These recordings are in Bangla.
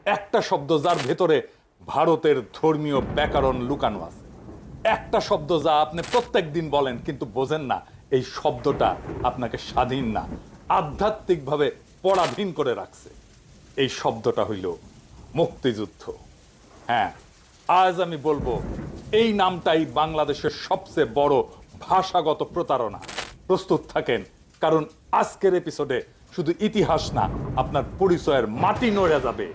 একটা শব্দ যার ভেতরে ভারতের ধর্মীয় ব্যাকরণ লুকানো আছে, একটা শব্দ যা আপনি প্রত্যেক দিন বলেন কিন্তু বোঝেন না। এই শব্দটা আপনাকে স্বাধীন না, আধ্যাত্মিকভাবে পরাধীন করে রাখছে। এই শব্দটা হইল মুক্তিযুদ্ধ। হ্যাঁ, আজ আমি বলবো এই নামটাই বাংলাদেশের সবচেয়ে বড় ভাষাগত প্রতারণা। প্রস্তুত থাকেন, কারণ আজকের এপিসোডে শুধু ইতিহাস না, আপনার পরিচয়ের মাটি নড়ে যাবে।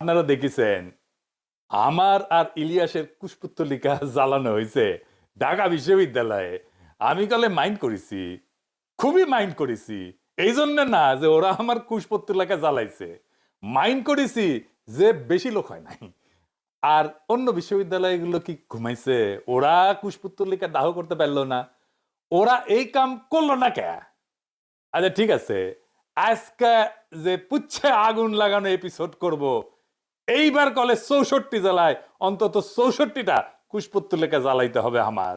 আপনারা দেখেছেন আমার আর ইলিয়াসের কুশপুত্তলিকা জ্বালানো হয়েছে ঢাকা বিশ্ববিদ্যালয়ে। আমি কালে মাইন্ড করেছি, খুবই মাইন্ড করেছি। এই জন্য না যে ওরা আমার কুশপুত্তলিকা জ্বালাইছে, মাইন্ড করেছি যে বেশি লোক হয় নাই। আর অন্য বিশ্ববিদ্যালয়গুলো কি ঘুমাইছে? ওরা কুশপুত্তলিকা দাহ করতে পারলো না, ওরা এই কাম করলো না কে? আচ্ছা ঠিক আছে, আজকে যে পুচ্ছে আগুন লাগানো এপিসোড করব, এইবার কলে 64 জেলায় অন্তত 64টা কুশপুত্তলিকা জ্বালাইতে হবে আমার।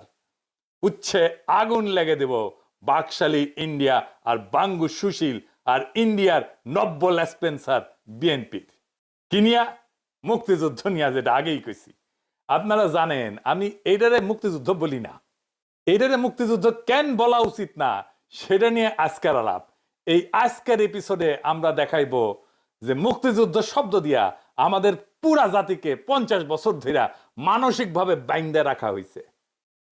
উচ্ছে আগুন লেগে দেব বাকশালী ইন্ডিয়া আর বাঙ্গু সুশীল আর ইন্ডিয়ার নব্য লেসপেন্সার বিএনপির কিনিয়া মুক্তিযুদ্ধ নিয়ে, যেটা আগেই কইছি। আপনারা জানেন আমি এইটারে মুক্তিযুদ্ধ বলি না। এইটারে মুক্তিযুদ্ধ কেন বলা উচিত না সেটা নিয়ে আজকের আলাপ। এই আজকের এপিসোডে আমরা দেখাইব যে মুক্তিযুদ্ধ শব্দ দিয়া আমাদের পুরা জাতিকে 50 বছর ধরে মানসিকভাবে বাইন্ধে রাখা হয়েছে।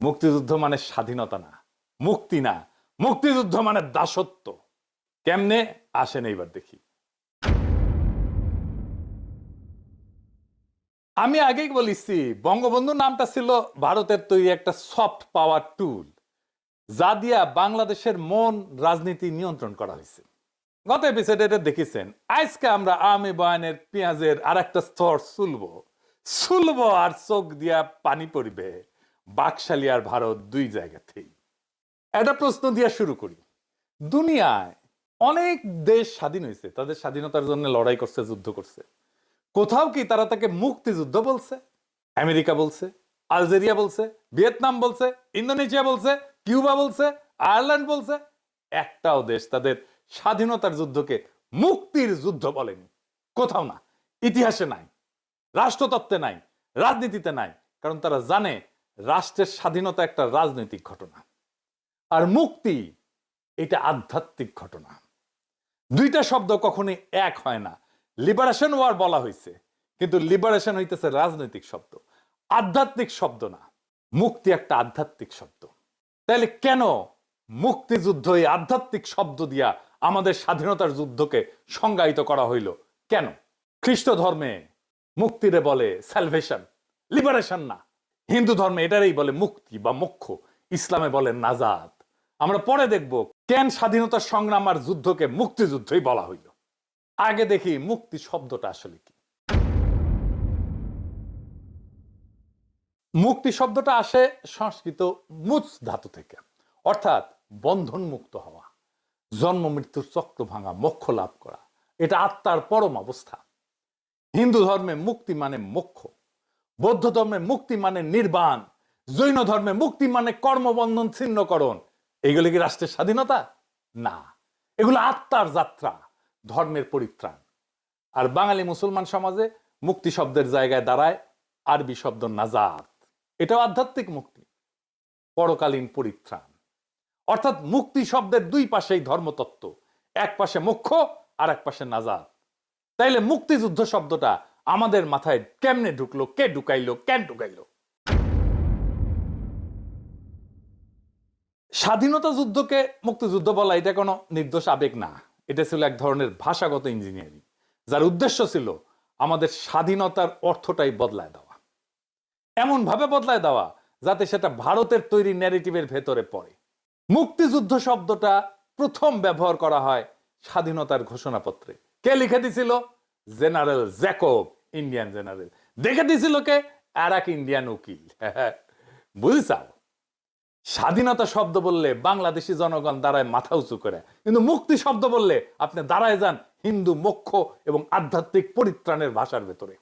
মুক্তিযুদ্ধ মানে স্বাধীনতা না, মুক্তি না, মুক্তিযুদ্ধ মানে দাসত্ব। কেমনে আসেন এইবার দেখি। আমি আগেই বলেছি বঙ্গবন্ধু নামটা ছিল ভারতের তৈরি একটা সফট পাওয়ার টুল, যা দিয়া বাংলাদেশের মন রাজনীতি নিয়ন্ত্রণ করা হয়েছে। গত এপিসোডে এটা দেখেছেন। আজকে আমরা আমি বয়ানের পেঁয়াজের আর একটা স্তর সুলবো আর চোখ দিয়া পানি পড়িবে বাকশালী আর ভারত দুই জায়গাতেই। একটা প্রশ্ন দিয়া শুরু করি। দুনিয়ায় অনেক দেশ স্বাধীন হয়েছে, তাদের স্বাধীনতার জন্য লড়াই করছে, যুদ্ধ করছে। কোথাও কি তারা তাকে মুক্তিযুদ্ধ বলছে? আমেরিকা বলছে, আলজেরিয়া বলছে, ভিয়েতনাম বলছে, ইন্দোনেশিয়া বলছে, কিউবা বলছে, আয়ারল্যান্ড বলছে। একটাও দেশ তাদের স্বাধীনতার যুদ্ধকে মুক্তির যুদ্ধ বলেনি। কোথাও না, ইতিহাসে নাই, রাষ্ট্রতত্ত্বে নাই, রাজনীতিতে নাই। কারণ তারা জানে রাষ্ট্রের স্বাধীনতা একটা রাজনৈতিক ঘটনা, আর মুক্তি এটা আধ্যাত্মিক ঘটনা। দুইটা শব্দ কখনোই এক হয় না। লিবারেশন ওয়ার বলা হয়েছে, কিন্তু লিবারেশন হইতেছে রাজনৈতিক শব্দ, আধ্যাত্মিক শব্দ না। মুক্তি একটা আধ্যাত্মিক শব্দ। তাহলে কেন মুক্তিযুদ্ধ এই আধ্যাত্মিক শব্দ দিয়া আমাদের স্বাধীনতার যুদ্ধকে সংজ্ঞায়িত করা হইল? কেন? খ্রিস্ট ধর্মে মুক্তিরে বলে স্যালভেশন, লিবারেশন না। হিন্দু ধর্মে এটারই বলে মুক্তি বা মোক্ষ, ইসলামে বলে নাজাত। আমরা পরে দেখব কেন স্বাধীনতার সংগ্রাম আর যুদ্ধকে মুক্তিযুদ্ধই বলা হইল। আগে দেখি মুক্তি শব্দটা আসলে কি। মুক্তি শব্দটা আসে সংস্কৃত মুচ ধাতু থেকে, অর্থাৎ বন্ধন মুক্ত হওয়া, জন্ম মৃত্যুর চক্র ভাঙা, মোক্ষ লাভ করা। এটা আত্মার পরম অবস্থা। হিন্দু ধর্মে মুক্তি মানে মোক্ষ, বৌদ্ধ ধর্মে মুক্তি মানে নির্বাণ, জৈন ধর্মে মুক্তি মানে কর্মবন্ধন ছিন্নকরণ। এগুলো কি রাষ্ট্রের স্বাধীনতা? না, এগুলো আত্মার যাত্রা, ধর্মের পরিত্রাণ। আর বাঙালি মুসলমান সমাজে মুক্তি শব্দের জায়গায় দাঁড়ায় আরবি শব্দ নাজাত। এটাও আধ্যাত্মিক মুক্তি, পরকালীন পরিত্রাণ। অর্থাৎ মুক্তি শব্দের দুই পাশেই ধর্মতত্ত্ব, এক পাশে মোক্ষ আর এক পাশে নাজাত। তাইলে মুক্তিযুদ্ধ শব্দটা আমাদের মাথায় কেমনে ঢুকলো, কে ঢুকাইলো, কেন ঢুকাইলো? স্বাধীনতা যুদ্ধকে মুক্তিযুদ্ধ বলা এটা কোনো নির্দোষ আবেগ না। এটা ছিল এক ধরনের ভাষাগত ইঞ্জিনিয়ারিং, যার উদ্দেশ্য ছিল আমাদের স্বাধীনতার অর্থটাই বদলায় দেওয়া, এমন ভাবে বদলায় দেওয়া যাতে সেটা ভারতের তৈরি ন্যারেটিভের ভেতরে পড়ে। মুক্তিযুদ্ধ শব্দটা প্রথম ব্যবহার করা হয় স্বাধীনতার ঘোষণাপত্রে। কে লিখে দিছিল? General Jacob, Indian general. দেখে দিছিল কে? আর এক ইন্ডিয়ান উকিল। বুঝছাও, স্বাধীনতা শব্দ বললে বাংলাদেশি জনগণ দাঁড়ায় মাথা উঁচু করে, কিন্তু মুক্তি শব্দ বললে আপনি দাঁড়ায় যান হিন্দু মোক্ষ এবং আধ্যাত্মিক পরিত্রাণের ভাষার ভেতরে।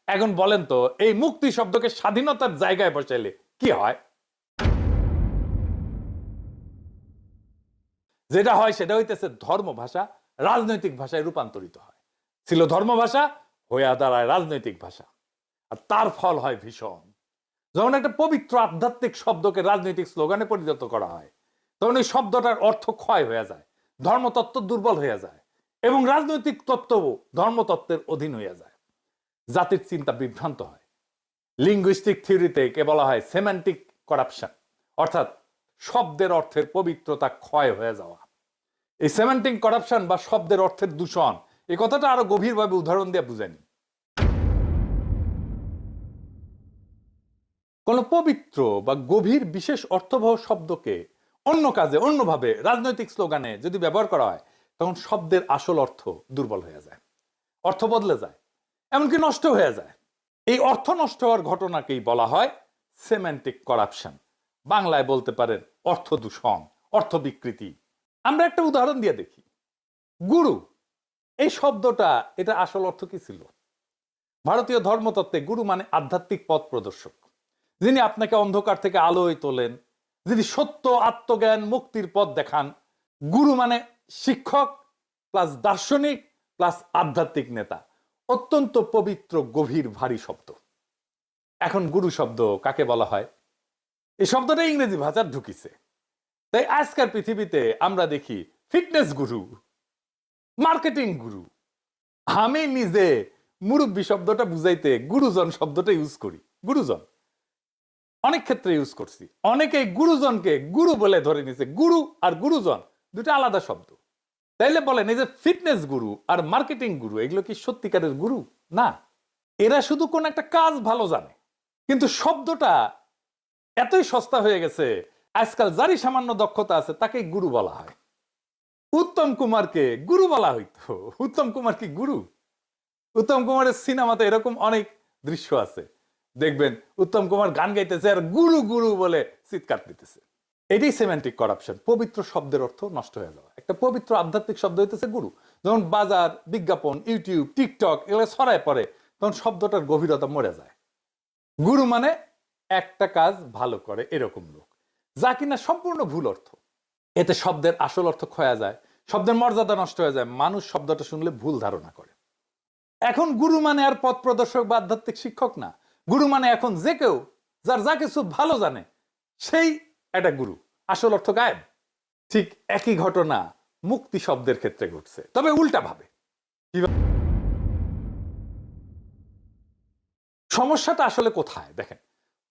এখন বলেন তো, এই মুক্তি শব্দকে স্বাধীনতার জায়গায় বসাইলে কি হয়? যেটা হয় সেটা হইতেছে ধর্ম ভাষা রাজনৈতিক ভাষায় রূপান্তরিত হয়। ছিল ধর্মভাষা, হয়ে দাঁড়ায় রাজনৈতিক ভাষা, আর তার ফল হয় ভীষণ। যখন একটা পবিত্র আধ্যাত্মিক শব্দকে রাজনৈতিক স্লোগানে পরিণত করা হয়, তখন এই শব্দটার অর্থ ক্ষয় হয়ে যায়, ধর্মতত্ত্ব দুর্বল হয়ে যায় এবং রাজনৈতিক তত্ত্ব ধর্মতত্ত্বের অধীন হয়ে যায়। জাতির চিন্তা বিভ্রান্ত হয়। লিঙ্গুইস্টিক থিওরিতে একে বলা হয় সেমান্টিক করাপশন, অর্থাৎ শব্দের অর্থের পবিত্রতা ক্ষয় হয়ে যাওয়া। এই সেমান্টিক করাপশন বা শব্দের অর্থের দূষণ, এই কথাটা আরো গভীরভাবে উদাহরণ দিয়ে বুঝানি। কোন পবিত্র বা গভীর বিশেষ অর্থবহ শব্দকে অন্য কাজে অন্যভাবে রাজনৈতিক স্লোগানে যদি ব্যবহার করা হয়, তখন শব্দের আসল অর্থ দুর্বল হয়ে যায়, অর্থ বদলে যায়, এমনকি নষ্ট হয়ে যায়। এই অর্থ নষ্ট হওয়ার ঘটনাকেই বলা হয় সেমান্টিক করাপশন, বাংলায় বলতে পারেন অর্থ দূষণ, অর্থ বিকৃতি। আমরা একটা উদাহরণ দিয়ে দেখি। গুরু, এই শব্দটা, এটা আসল অর্থ কি ছিল? ভারতীয় ধর্মতত্ত্বে গুরু মানে আধ্যাত্মিক পথ প্রদর্শক, যিনি আপনাকে অন্ধকার থেকে আলোয় তোলেন, যিনি সত্য, আত্মজ্ঞান, মুক্তির পথ দেখান। গুরু মানে শিক্ষক প্লাস দার্শনিক প্লাস আধ্যাত্মিক নেতা। অত্যন্ত পবিত্র, গভীর, ভারী শব্দ। এখন গুরু শব্দ কাকে বলা হয়? এই শব্দটা ইংরেজি ভাষার ঢুকিছে। তাই আজকের পৃথিবীতে আমরা দেখি ফিটনেস গুরু, মার্কেটিং গুরু। আমি নিজে মুরব্বী শব্দটা বুঝাইতে গুরুজন শব্দটা ইউজ করি। গুরুজন অনেক ক্ষেত্রে ইউজ করছি। অনেকেই গুরুজনকে গুরু বলে ধরে নিছে। গুরু আর গুরুজন দুটো আলাদা শব্দ। তাইলে বলেন, এই যে ফিটনেস গুরু আর মার্কেটিং গুরু, এগুলো কি সত্যিকারের গুরু? না, এরা শুধু কোন একটা কাজ ভালো জানে। কিন্তু শব্দটা এতই সস্তা হয়ে গেছে, আজকাল যারই সামান্য দক্ষতা আছে তাকেই গুরু বলা হয়। উত্তম কুমারকে গুরু বলা হইতো। উত্তম কুমার কি গুরু? উত্তম কুমারের সিনেমাতে এরকম অনেক দৃশ্য আছে, দেখবেন উত্তম কুমার গান গাইতেছে আর গুরু গুরু বলে চিৎকার দিতেছে। এটাই সেমান্টিক করাপশন, পবিত্র শব্দের অর্থ নষ্ট হয়ে যাওয়া। একটা পবিত্র আধ্যাত্মিক শব্দ হইতেছে গুরু। যখন বাজার, বিজ্ঞাপন, ইউটিউব, টিকটক এগুলো ছড়ায় পড়ে, তখন শব্দটার গভীরতা মরে যায়। গুরু মানে একটা কাজ ভালো করে এরকম লোক, যা কিনা সম্পূর্ণ ভুল অর্থ। এতে শব্দের আসল অর্থ ক্ষয়া যায়, শব্দের মর্যাদা নষ্ট হয়ে যায়, মানুষ শব্দটা শুনলে ভুল ধারণা করে। এখন গুরু মানে আর পথ প্রদর্শক বা আধ্যাত্মিক শিক্ষক না। গুরু মানে এখন যে কেউ যার যা কিছু ভালো জানে, সেই একটা গুরু। আসল অর্থ গায়েব। ঠিক একই ঘটনা মুক্তি শব্দের ক্ষেত্রে ঘটছে, তবে উল্টা ভাবে। সমস্যাটা আসলে কোথায় দেখেন।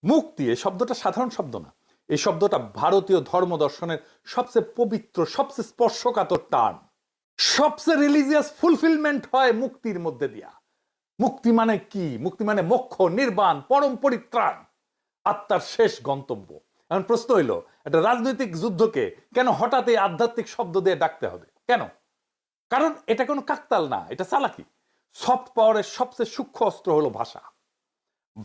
মুক্তি এই শব্দটা সাধারণ শব্দ না। এই শব্দটা ভারতীয় ধর্ম দর্শনের সবচেয়ে পবিত্র, সবচেয়ে স্পর্শকাতর টার্ম। সবচেয়ে রিলিজিয়াস ফুলফিলমেন্ট হয় মুক্তির মধ্যে দিয়া। মুক্তি মানে কি? মুক্তি মানে মোক্ষ, নির্বাণ, পরম পরিত্রাণ, আত্মার শেষ গন্তব্য। এখন প্রশ্ন হইল, একটা রাজনৈতিক যুদ্ধকে কেন হঠাৎ এই আধ্যাত্মিক শব্দ দিয়ে ডাকতে হবে? কেন? কারণ এটা কোনো কাকতাল না, এটা চালাকি। সফট পাওয়ারের সবচেয়ে সূক্ষ্ম অস্ত্র হলো ভাষা।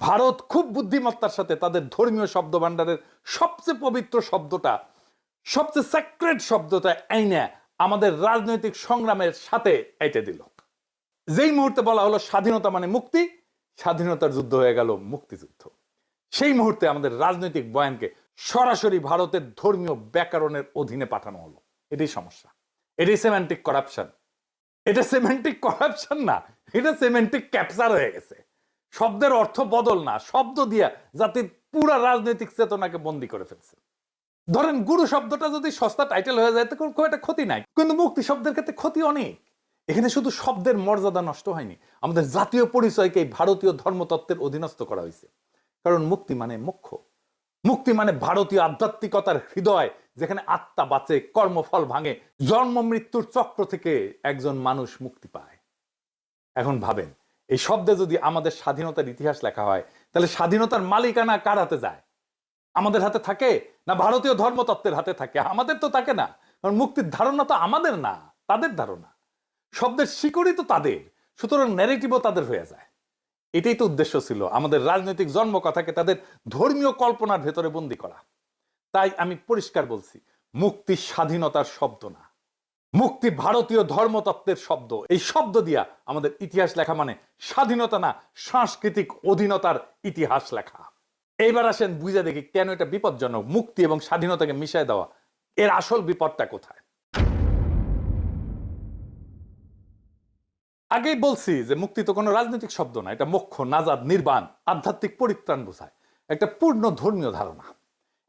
ভারত খুব বুদ্ধিমত্তার সাথে তাদের ধর্মীয় শব্দ ভান্ডারের সবচেয়ে পবিত্র শব্দটা, সবচেয়ে সেক্রেট শব্দটা আইনে আমাদের রাজনৈতিক সংগ্রামের সাথে এঁটে দিল। যেই মুহূর্তে বলা হলো স্বাধীনতা মানে মুক্তি, স্বাধীনতার যুদ্ধ হয়ে গেল মুক্তিযুদ্ধ। সেই মুহূর্তে আমাদের রাজনৈতিক বয়ানকে সরাসরি ভারতের ধর্মীয় ব্যাকরণের অধীনে পাঠানো হলো। এটাই সমস্যা, এটাই সেমান্টিক করাপশন। এটা সেমান্টিক করাপশন না, এটা সেমান্টিক ক্যাপচার হয়ে গেছে। শব্দের অর্থ বদল না, শব্দ দিয়া জাতির পুরা রাজনৈতিক চেতনাকে বন্দী করে ফেলছে। ধরেন গুরু শব্দটা যদি সস্তা টাইটেল হয়ে যায় তো খুব একটা ক্ষতি নাই, কিন্তু মুক্তি শব্দের ক্ষেত্রে ক্ষতি অনেক। এখানে শুধু শব্দের মর্যাদা নষ্ট হয়নি, আমাদের জাতীয় পরিচয়কে ভারতীয় ধর্মতত্ত্বের অধীনস্থ করা হয়েছে। কারণ মুক্তি মানে মোক্ষ, মুক্তি মানে ভারতীয় আধ্যাত্মিকতার হৃদয়, যেখানে আত্মা বাঁচে, কর্মফল ভাঙে, জন্ম মৃত্যুর চক্র থেকে একজন মানুষ মুক্তি পায়। এখন ভাবেন, এই শব্দে যদি আমাদের স্বাধীনতার ইতিহাস লেখা হয়, তাহলে স্বাধীনতার মালিকানা কার হাতে যায়? আমাদের হাতে থাকে না ভারতীয় ধর্মতত্ত্বের হাতে থাকে? আমাদের তো থাকে না, কারণ মুক্তির ধারণা তো আমাদের না, তাদের ধারণা। শব্দের শিকড়ই তো তাদের, সুতরাং ন্যারেটিভও তাদের হয়ে যায়। এটাই তো উদ্দেশ্য ছিল, আমাদের রাজনৈতিক জন্মকথাকে তাদের ধর্মীয় কল্পনার ভেতরে বন্দী করা। তাই আমি পরিষ্কার বলছি, মুক্তি স্বাধীনতার শব্দ না, মুক্তি ভারতীয় ধর্মতত্ত্বের শব্দ। এই শব্দ দিয়া আমাদের ইতিহাস লেখা মানে স্বাধীনতা না, সাংস্কৃতিক অধীনতার ইতিহাস লেখা। এইবার আসেন বুঝে দেখি কেন এটা বিপজ্জনক। মুক্তি এবং স্বাধীনতাকে মিশায় দেওয়া, এর আসল বিপদটা কোথায়? আগেই বলছি যে মুক্তি তো কোনো রাজনৈতিক শব্দ না, এটা মোক্ষ, নাজাদ, নির্বাণ, আধ্যাত্মিক পরিত্রাণ বোঝায়, একটা পূর্ণ ধর্মীয় ধারণা।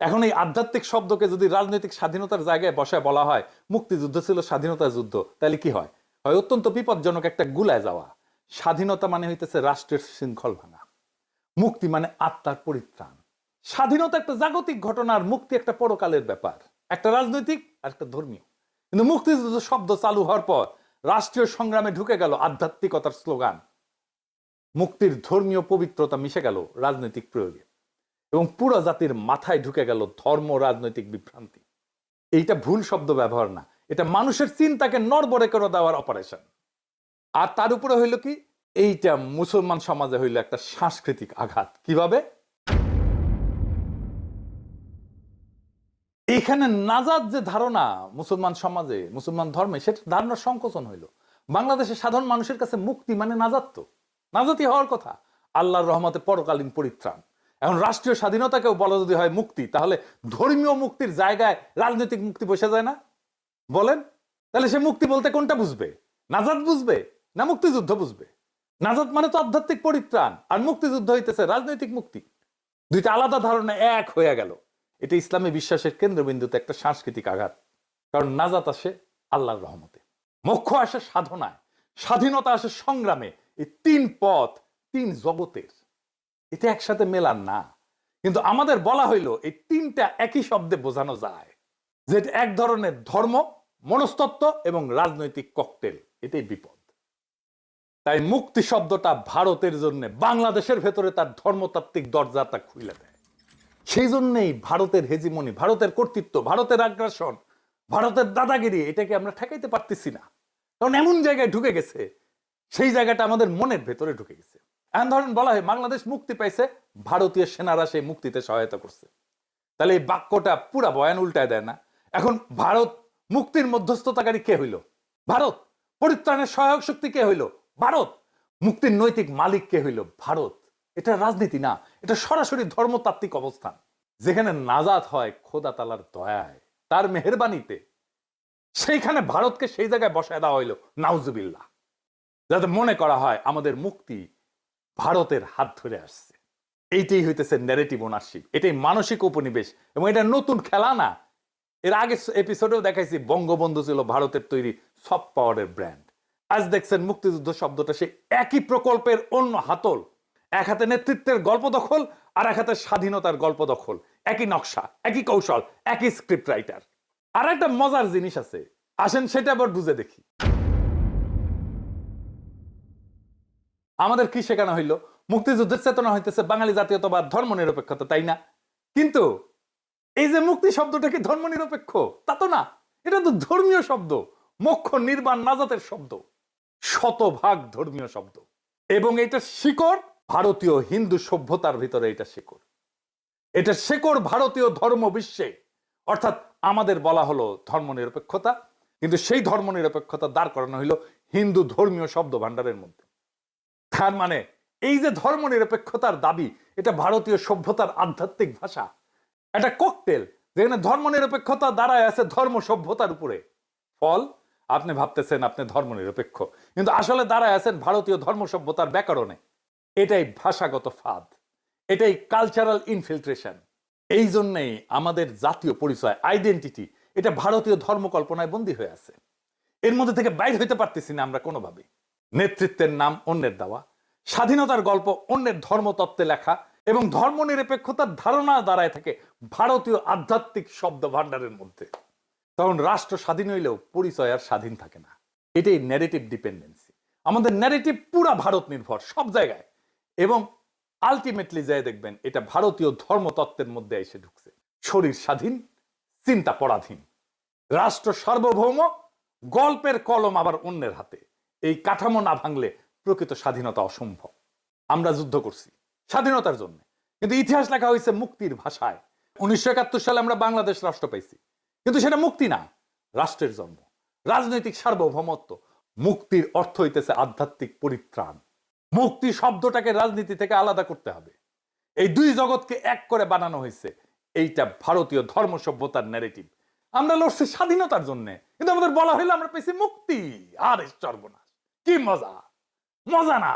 এখন এই আধ্যাত্মিক শব্দকে যদি রাজনৈতিক স্বাধীনতার জায়গায় বসায় বলা হয় মুক্তিযুদ্ধ ছিল স্বাধীনতার যুদ্ধ, তাহলে কি হয়? হয় অত্যন্ত বিপজ্জনক একটা গুলায় যাওয়া। স্বাধীনতা মানে হইতেছে রাষ্ট্রের শৃঙ্খল ভাঙা, মুক্তি মানে আত্মার পরিত্রাণ। স্বাধীনতা একটা জাগতিক ঘটনা, আর মুক্তি একটা পরকালের ব্যাপার, একটা রাজনৈতিক আর একটা ধর্মীয়। কিন্তু মুক্তিযুদ্ধ শব্দ চালু হওয়ার পর রাষ্ট্রীয় সংগ্রামে ঢুকে গেল আধ্যাত্মিকতার স্লোগান, মুক্তির ধর্মীয় পবিত্রতা মিশে গেল রাজনৈতিক প্রয়োগে, এবং পুরো জাতির মাথায় ঢুকে গেল ধর্ম রাজনৈতিক বিভ্রান্তি। এইটা ভুল শব্দ ব্যবহার না, এটা মানুষের চিন্তাকে নড়বড়ে করে দেওয়ার অপারেশন। আর তার উপরে হইল কি, এইটা মুসলমান সমাজে হইল একটা সাংস্কৃতিক আঘাত। কিভাবে? এখানে নাজাত যে ধারণা মুসলমান সমাজে, মুসলমান ধর্মে, সেটা ধারণার সংকোচন হইল। বাংলাদেশের সাধারণ মানুষের কাছে মুক্তি মানে নাজাত, তো নাজাতই হওয়ার কথা, আল্লাহর রহমতে পরকালীন পরিত্রাণ। এখন রাষ্ট্রীয় স্বাধীনতাকেও বলা যদি হয় মুক্তি, তাহলে ধর্মীয় মুক্তির জায়গায় রাজনৈতিক মুক্তি বসে যায় না? বলেন, তাহলে সে মুক্তি বলতে কোনটা বুঝবে? নাজাত বুঝবে না মুক্তিযুদ্ধ বুঝবে? নাজাত মানে তো আধ্যাত্মিক পরিত্রাণ, আর মুক্তিযুদ্ধ হইতেছে রাজনৈতিক মুক্তি। দুইটা আলাদা ধারণা এক হয়ে গেল। এটা ইসলামী বিশ্বাসের কেন্দ্রবিন্দুতে একটা সাংস্কৃতিক আঘাত। কারণ নাজাত আসে আল্লাহর রহমতে, মোক্ষ আসে সাধনায়, স্বাধীনতা আসে সংগ্রামে। এই তিন পথ, তিন জগতের, এটা একসাথে মেলান না। কিন্তু আমাদের বলা হইল এই তিনটা একই শব্দে বোঝানো যায়, যে এক ধরনের ধর্ম, মনস্তত্ত্ব এবং রাজনৈতিক ককটেল। এটাই বিপদ। তাই মুক্তি শব্দটা ভারতের জন্য বাংলাদেশের ভেতরে তার ধর্মতাত্ত্বিক দরজাটা খুলে দেয়। সেই জন্যই ভারতের হেজিমনি, ভারতের কর্তৃত্ব, ভারতের আগ্রাসন, ভারতের দাদাগিরি, এটাকে আমরা ঠেকাইতে পারতেছি না। কারণ এমন জায়গায় ঢুকে গেছে, সেই জায়গাটা আমাদের মনের ভেতরে ঢুকে গেছে। এমন ধরেন বলা হয় বাংলাদেশ মুক্তি পাইছে, ভারতীয় সেনারা সেই মুক্তিতে সহায়তা করছে, তাহলে এই বাক্যটা পুরা বয়ান উল্টায় দেয় না? এখন ভারত মুক্তির মধ্যস্থতাকারী কে হইল? ভারত। পরিত্রাণের সহায়ক শক্তি কে হইল? ভারত। মুক্তির নৈতিক মালিক কে হইল? ভারত। এটা রাজনীতি না, এটা সরাসরি ধর্মতাত্ত্বিক অবস্থান, যেখানে নাজাত হয় খোদা তাআলার দয়ায়, তার মেহেরবানিতে। সেইখানে ভারতকে সেই জায়গায় বসায় দেওয়া হইল, নাউজুবিল্লাহ, যাতে মনে করা হয় আমাদের মুক্তি ভারতের হাত ধরে আসছে। এইটাই হইতেছে ন্যারেটিভ ওনারশিপ, এটাই মানসিক উপনিবেশ, এবং এটা নতুন খেলা না। এর আগে এপিসোডেও দেখাইছি বঙ্গবন্ধু ছিল ভারতের তৈরি সফট পাওয়ারের ব্র্যান্ড। আজ দেখছেন মুক্তিযুদ্ধ শব্দটা সেই একই প্রকল্পের অন্য হাতল। এক হাতে নেতৃত্বের গল্প দখল, আর এক হাতে স্বাধীনতার গল্প দখল। একই নকশা, একই কৌশল, একই স্ক্রিপ্ট রাইটার। আর একটা মজার জিনিস আছে, আসেন সেটা আবার বুঝে দেখি। আমাদের কি শেখানো হইল? মুক্তিযুদ্ধের চেতনা হইতেছে বাঙালি জাতীয়তাবাদ, ধর্ম নিরপেক্ষতা, তাই না? কিন্তু এই যে মুক্তি শব্দটা কি ধর্ম নিরপেক্ষ? তা তো না, এটা তো ধর্মীয় শব্দ, মোক্ষ, নির্বাণ, নাজাতের শব্দ, শতভাগ ধর্মীয় শব্দ। এবং এটা শিকড় ভারতীয় হিন্দু সভ্যতার ভিতরে, এটা শিকড়, এটা শিকড় ভারতীয় ধর্ম বিশ্বে। অর্থাৎ আমাদের বলা হলো ধর্ম নিরপেক্ষতা, কিন্তু সেই ধর্ম নিরপেক্ষতা দাঁড় করানো হইল হিন্দু ধর্মীয় শব্দ ভান্ডারের মধ্যে। তার মানে এই যে ধর্ম নিরপেক্ষতার দাবি, এটা ভারতীয় সভ্যতার আধ্যাত্মিক ভাষা, একটা ককটেল, যেখানে ধর্ম নিরপেক্ষতা দাঁড়ায় আছে ধর্ম সভ্যতার উপরে। ফল, আপনি ভাবতেছেন আপনি ধর্ম নিরপেক্ষ, কিন্তু আসলে দাঁড়ায় আছেন ভারতীয় ধর্ম সভ্যতার ব্যাকরণে। এটাই ভাষাগত ফাঁদ, এটাই কালচারাল ইনফিল্ট্রেশন। এই জন্যই আমাদের জাতীয় পরিচয়, আইডেন্টিটি, এটা ভারতীয় ধর্মকল্পনায় বন্দী হয়ে আছে। এর মধ্যে থেকে বাইর হইতে পারতেছি না আমরা কোনোভাবে। নেতৃত্বের নাম অন্যের দেওয়া, স্বাধীনতার গল্প অন্যের ধর্মতত্ত্বে লেখা, এবং ধর্ম নিরপেক্ষতার ধারণা দাঁড়ায় থাকে ভারতীয় আধ্যাত্মিক শব্দ ভান্ডারের মধ্যে। তখন রাষ্ট্র স্বাধীন হইলেও পরিচয় আর স্বাধীন থাকে না। এটাই ন্যারেটিভ ডিপেন্ডেন্সি। আমাদের ন্যারেটিভ পুরা ভারত নির্ভর সব জায়গায়, এবং আলটিমেটলি যাই দেখবেন এটা ভারতীয় ধর্মতত্ত্বের মধ্যে এসে ঢুকছে। শরীর স্বাধীন, চিন্তা পরাধীন, রাষ্ট্র সার্বভৌম, গল্পের কলম আবার অন্যের হাতে। এই কাঠামো না ভাঙলে প্রকৃত স্বাধীনতা অসম্ভব। আমরা যুদ্ধ করছি স্বাধীনতার জন্য, কিন্তু ইতিহাস লেখা হয়েছে মুক্তির ভাষায়। 1971 সালে আমরা বাংলাদেশ রাষ্ট্র পাইছি, কিন্তু সেটা মুক্তি না, রাষ্ট্রের জন্ম, রাজনৈতিক সার্বভৌমত্ব। মুক্তির অর্থ হইতেছে আধ্যাত্মিক পরিত্রাণ। মুক্তি শব্দটাকে রাজনীতি থেকে আলাদা করতে হবে। এই দুই জগৎকে এক করে বানানো হয়েছে, এইটা ভারতীয় ধর্ম সভ্যতার ন্যারেটিভ। আমরা লড়ছি স্বাধীনতার জন্য, কিন্তু আমাদের বলা হইলো আমরা পেয়েছি মুক্তি। আর সর্বনাশ, কি মজা! মজা না।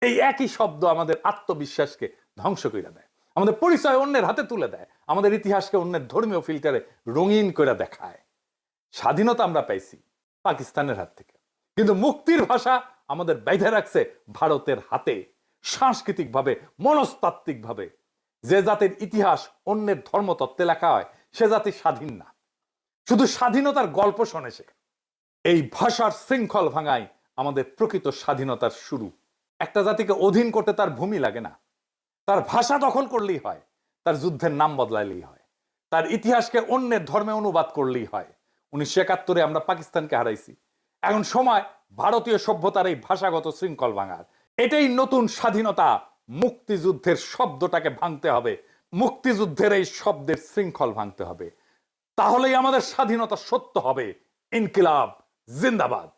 এই একই শব্দ আমাদের আত্মবিশ্বাসকে ধ্বংস করে দেয়, আমাদের পরিচয় অন্যের হাতে তুলে দেয়, আমাদের ইতিহাসকে অন্যের ধর্মীয় ফিল্টারে রঙিন করে দেখায়। স্বাধীনতা আমরা পাইছি পাকিস্তানের হাত থেকে, কিন্তু মুক্তির ভাষা আমাদের বেঁধে রাখছে ভারতের হাতে। সাংস্কৃতিক ভাবে, মনস্তাত্ত্বিক ভাবে যে জাতির ইতিহাস অন্যের ধর্মতত্ত্বে লেখা হয় সে জাতি স্বাধীন না, শুধু স্বাধীনতার গল্প শোনে সে। এই ভাষার শৃঙ্খল ভাঙাই আমাদের প্রকৃত স্বাধীনতার শুরু। একটা জাতিকে অধীন করতে তার ভূমি লাগে না, তার ভাষা দখল করলেই হয়, তার যুদ্ধের নাম বদলাইলেই হয়, তার ইতিহাসকে অন্যের ধর্মে অনুবাদ করলেই হয়। 1971-এ আমরা পাকিস্তানকে হারাইছি, এখন সময় ভারতীয় সভ্যতার এই ভাষাগত শৃঙ্খল ভাঙার। এটাই নতুন স্বাধীনতা। মুক্তিযুদ্ধের শব্দটাকে ভাঙতে হবে, মুক্তিযুদ্ধের এই শব্দের শৃঙ্খল ভাঙতে হবে, তাহলেই আমাদের স্বাধীনতা সত্য হবে। ইনকিলাব জিন্দাবাদ।